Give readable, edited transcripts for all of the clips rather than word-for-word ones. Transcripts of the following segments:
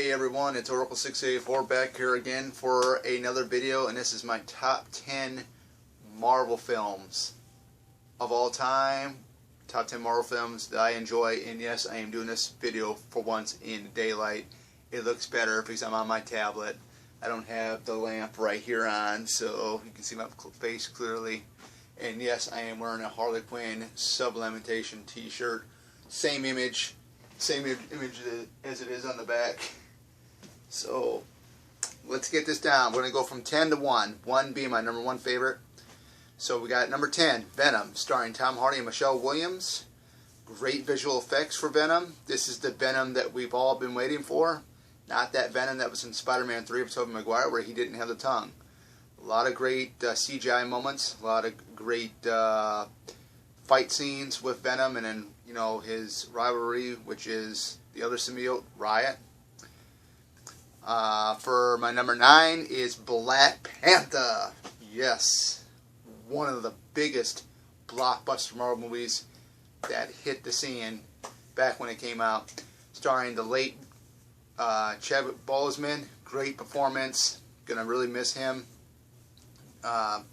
Hey everyone, it's Oracle684 back here again for another video, and this is my top 10 Marvel films of all time. Top 10 Marvel films that I enjoy, and yes, I am doing this video for once in daylight. It looks better because I'm on my tablet. I don't have the lamp right here on, so you can see my face clearly. And yes, I am wearing a Harley Quinn Sublamentation t-shirt. Same image as it is on the back. So let's get this down. We're going to go from 10 to 1. 1 being my number 1 favorite. So we got number 10, Venom, starring Tom Hardy and Michelle Williams. Great visual effects for Venom. This is the Venom that we've all been waiting for. Not that Venom that was in Spider-Man 3 of Tobey Maguire where he didn't have the tongue. A lot of great CGI moments. A lot of great fight scenes with Venom, and then, you know, his rivalry, which is the other symbiote, Riot. For my number 9 is Black Panther. Yes, one of the biggest blockbuster Marvel movies that hit the scene back when it came out. Starring the late Chadwick Boseman. Great performance. Gonna really miss him. A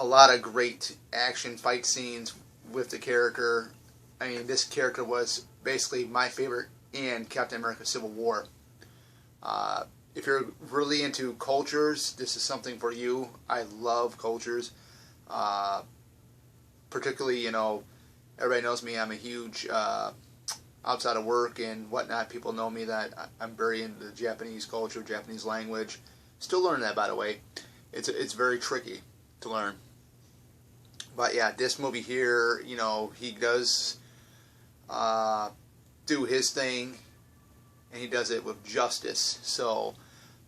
lot of great action fight scenes with the character. I mean, this character was basically my favorite in Captain America Civil War. If you're really into cultures, this is something for you. I love cultures. Particularly, you know, everybody knows me. I'm a huge, outside of work and whatnot, people know me that I'm very into the Japanese culture, Japanese language. Still learning that, by the way. It's very tricky to learn. But yeah, this movie here, you know, he does do his thing, and he does it with justice. So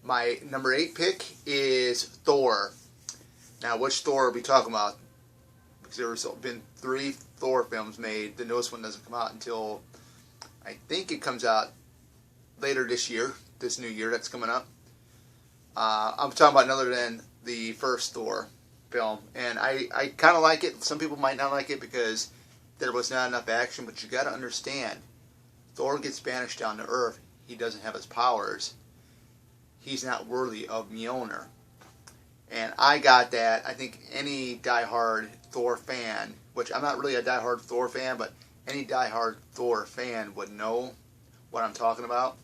my number 8 pick is Thor. Now, which Thor are we talking about? Because there's been 3 Thor films made. The newest one doesn't come out until, I think it comes out later this year, this new year that's coming up. I'm talking about none other than the first Thor film, and I kind of like it. Some people might not like it because there was not enough action, but you got to understand, Thor gets banished down to Earth. He doesn't have his powers. He's not worthy of Mjolnir, and I got that. I think any diehard Thor fan, which I'm not really a diehard Thor fan, but any diehard Thor fan would know what I'm talking about.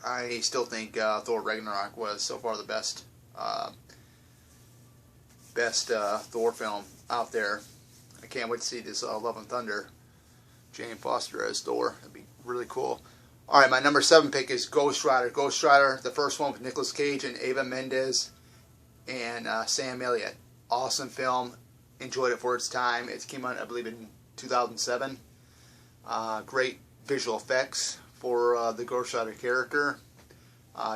I still think Thor Ragnarok was so far the best Thor film out there. I can't wait to see this Love and Thunder. Jane Foster as Thor. That'd be really cool. Alright, my number 7 pick is Ghost Rider. Ghost Rider, the first one with Nicolas Cage and Eva Mendes and Sam Elliott. Awesome film. Enjoyed it for its time. It came out, I believe, in 2007. Great visual effects for the Ghost Rider character.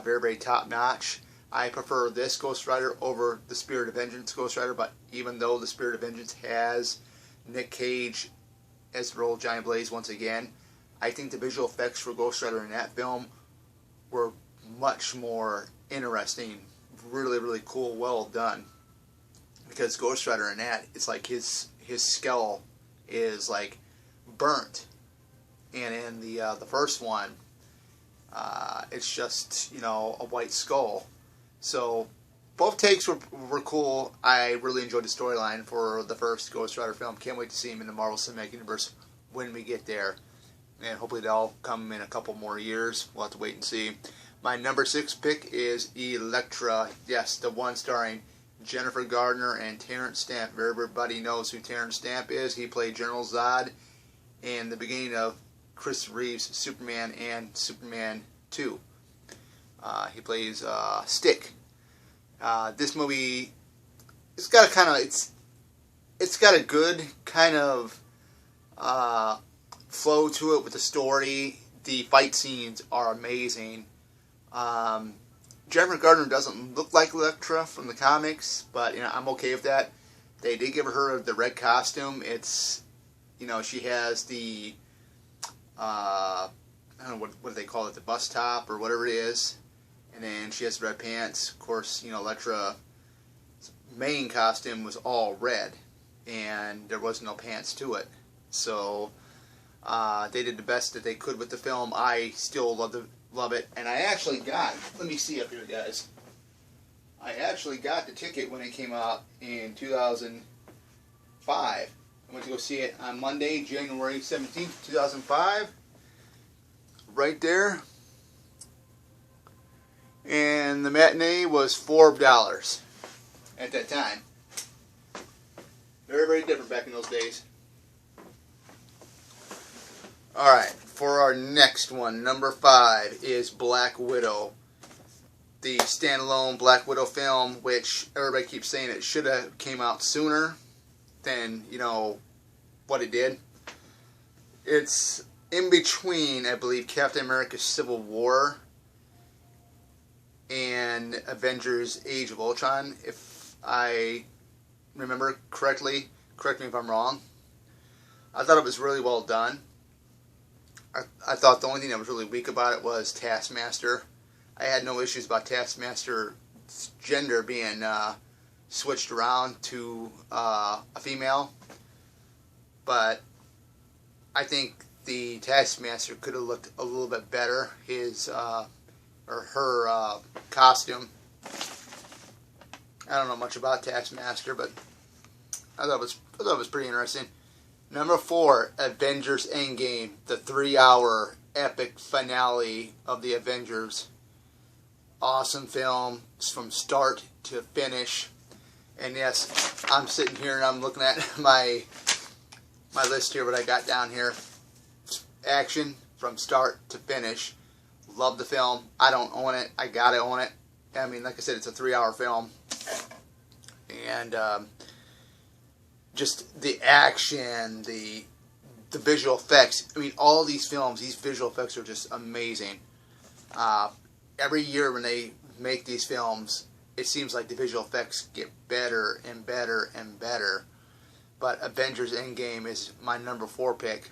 Very, very top notch. I prefer this Ghost Rider over the Spirit of Vengeance Ghost Rider, but even though the Spirit of Vengeance has Nick Cage as the role of Johnny Blaze once again, I think the visual effects for Ghost Rider in that film were much more interesting. Really, really cool, well done. Because Ghost Rider in that, it's like his skull is like burnt. And in the first one, it's just, you know, a white skull. So both takes were cool. I really enjoyed the storyline for the first Ghost Rider film. Can't wait to see him in the Marvel Cinematic Universe when we get there. And hopefully they'll come in a couple more years. We'll have to wait and see. My number 6 pick is Elektra. Yes, the one starring Jennifer Gardner and Terrence Stamp. Everybody knows who Terrence Stamp is. He played General Zod in the beginning of Chris Reeves' Superman and Superman 2. He plays Stick. This movie, it's got a kind of it's got a good kind of flow to it with the story. The fight scenes are amazing. Jennifer Gardner doesn't look like Elektra from the comics, but you know, I'm okay with that. They did give her the red costume. It's, you know, she has the I don't know what do they call it, the bust top or whatever it is, and then she has red pants. Of course, you know, Elektra's main costume was all red, and there was no pants to it. So They did the best that they could with the film. I still love it. And I actually got, let me see up here, guys. I actually got the ticket when it came out in 2005. I went to go see it on Monday, January 17th, 2005. Right there. And the matinee was $4 at that time. Very, very different back in those days. Alright, for our next one, number 5 is Black Widow. The standalone Black Widow film, which everybody keeps saying it should have came out sooner than, you know, what it did. It's in between, I believe, Captain America Civil War and Avengers Age of Ultron, if I remember correctly. Correct me if I'm wrong. I thought it was really well done. I thought the only thing that was really weak about it was Taskmaster. I had no issues about Taskmaster's gender being switched around to a female, but I think the Taskmaster could have looked a little bit better. His or her costume. I don't know much about Taskmaster, but I thought it was pretty interesting. Number 4, Avengers Endgame, the 3-hour epic finale of the Avengers. Awesome film from start to finish. And yes, I'm sitting here and I'm looking at my list here, what I got down here. Action from start to finish. Love the film. I don't own it. I gotta own it. I mean, like I said, it's a 3-hour film. And just the action, the visual effects. I mean, all these films, these visual effects are just amazing. Every year when they make these films, it seems like the visual effects get better and better and better. But Avengers Endgame is my number 4 pick.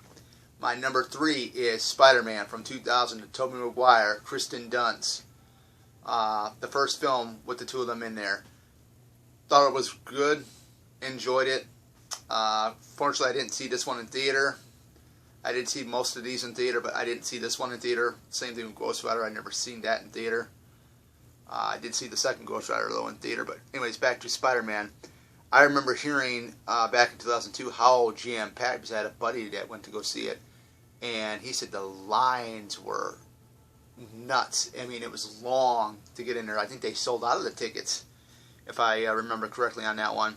My number 3 is Spider-Man from 2000 to Tobey Maguire, Kristen Dunst. The first film with the two of them in there. Thought it was good. Enjoyed it. Fortunately, I didn't see this one in theater. I did see most of these in theater, but I didn't see this one in theater. Same thing with Ghost Rider. I never seen that in theater. I did see the second Ghost Rider, though, in theater. But anyways, back to Spider-Man. I remember hearing back in 2002 how jam-packed, because I had a buddy that went to go see it. And he said the lines were nuts. I mean, it was long to get in there. I think they sold out of the tickets, if I remember correctly on that one.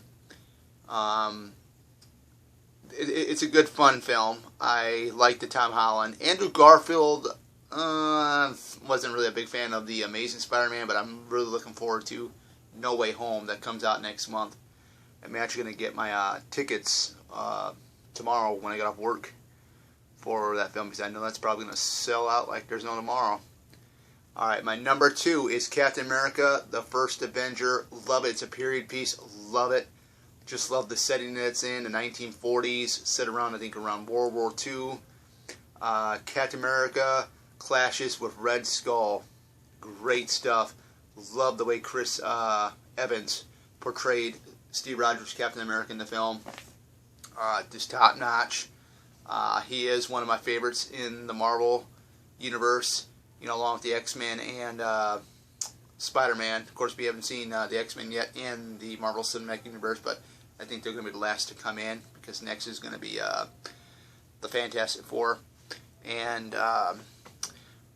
It's a good, fun film. I liked the Tom Holland. Andrew Garfield, wasn't really a big fan of The Amazing Spider-Man, but I'm really looking forward to No Way Home that comes out next month. I'm actually going to get my tickets tomorrow when I get off work for that film, because I know that's probably going to sell out like there's no tomorrow. Alright, my number 2 is Captain America, the First Avenger. Love it. It's a period piece. Love it. Just love the setting that it's in, the 1940s, set around, I think, around World War II. Captain America clashes with Red Skull. Great stuff. Love the way Chris Evans portrayed Steve Rogers' Captain America in the film. Just top notch. He is one of my favorites in the Marvel universe, you know, along with the X-Men and Spider-Man. Of course, we haven't seen the X-Men yet in the Marvel Cinematic Universe, but I think they're going to be the last to come in, because next is going to be the Fantastic Four. And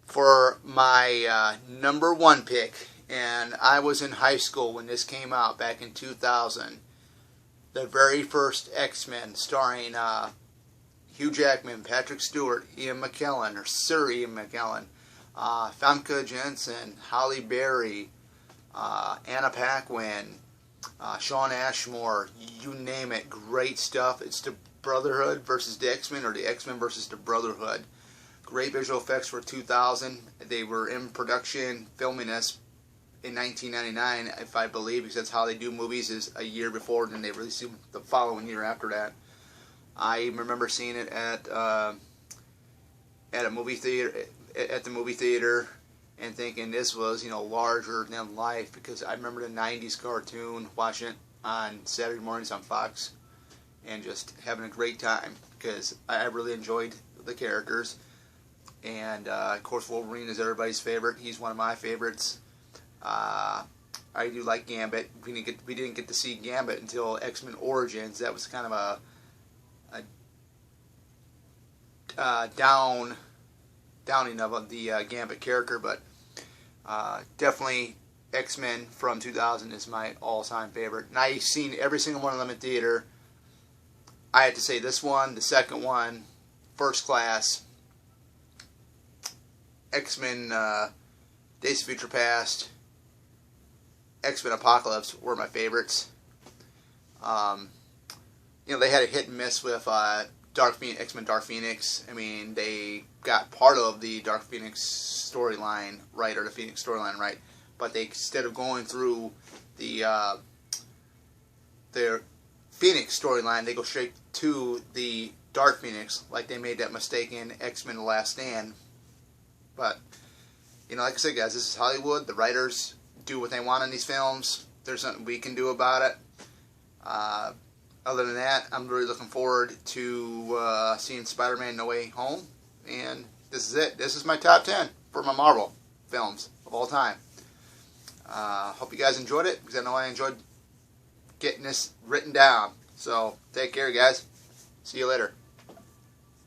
for my number 1 pick, and I was in high school when this came out back in 2000, the very first X-Men, starring Hugh Jackman, Patrick Stewart, Ian McKellen, or Sir Ian McKellen, Famke Janssen, Halle Berry, Anna Paquin, Shawn Ashmore, you name it, great stuff. It's the Brotherhood versus the X-Men, or the X-Men versus the Brotherhood. Great visual effects for 2000. They were in production, filming this in 1999, if I believe, because that's how they do movies, is a year before, and then they release them the following year after that. I remember seeing it at a movie theater, at the movie theater, and thinking this was, you know, larger than life, because I remember the 90s cartoon, watching it on Saturday mornings on Fox, and just having a great time, because I really enjoyed the characters. And of course, Wolverine is everybody's favorite. He's one of my favorites. I do like Gambit. We didn't get to see Gambit until X-Men Origins. That was kind of a downing of the Gambit character, but definitely X-Men from 2000 is my all-time favorite. And I've seen every single one of them in theater. I had to say this one, the second one, First Class, X-Men Days of Future Past, X-Men Apocalypse were my favorites. You know, they had a hit and miss with X-Men Dark Phoenix. I mean, they got part of the Dark Phoenix storyline right, or the Phoenix storyline right, but they, instead of going through their Phoenix storyline, they go straight to the Dark Phoenix, like they made that mistake in X-Men The Last Stand. But, you know, like I said, guys, this is Hollywood. The writers do what they want in these films. There's nothing we can do about it. Other than that, I'm really looking forward to seeing Spider-Man No Way Home. And this is it. This is my top 10 for my Marvel films of all time. Hope you guys enjoyed it, because I know I enjoyed getting this written down. So, take care, guys. See you later.